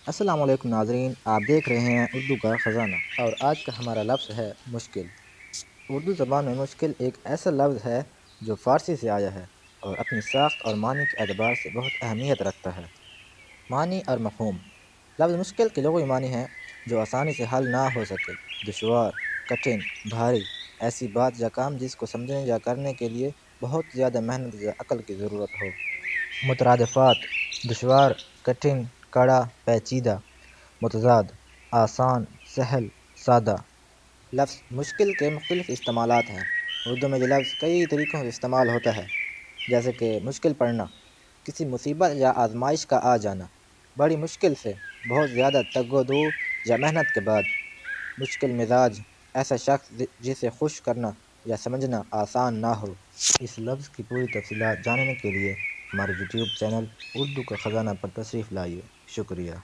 السلام علیکم ناظرین، آپ دیکھ رہے ہیں اردو کا خزانہ، اور آج کا ہمارا لفظ ہے مشکل۔ اردو زبان میں مشکل ایک ایسا لفظ ہے جو فارسی سے آیا ہے اور اپنی ساخت اور معنی کے اعتبار سے بہت اہمیت رکھتا ہے۔ معنی اور مفہوم: لفظ مشکل کے لغوی معنی ہے جو آسانی سے حل نہ ہو سکے، دشوار، کٹھن، بھاری، ایسی بات یا کام جس کو سمجھنے یا کرنے کے لیے بہت زیادہ محنت یا عقل کی ضرورت ہو۔ مترادفات: دشوار، کٹھن، کڑا، پیچیدہ۔ متضاد: آسان، سہل، سادہ۔ لفظ مشکل کے مختلف استعمالات ہیں۔ اردو میں یہ لفظ کئی طریقوں سے استعمال ہوتا ہے، جیسے کہ مشکل پڑھنا، کسی مصیبت یا آزمائش کا آ جانا، بڑی مشکل سے، بہت زیادہ تگ و دو یا محنت کے بعد۔ مشکل مزاج: ایسا شخص جسے خوش کرنا یا سمجھنا آسان نہ ہو۔ اس لفظ کی پوری تفصیلات جاننے کے لیے ہمارے یوٹیوب چینل اردو کا خزانہ پر تشریف لائیے۔ شکریہ۔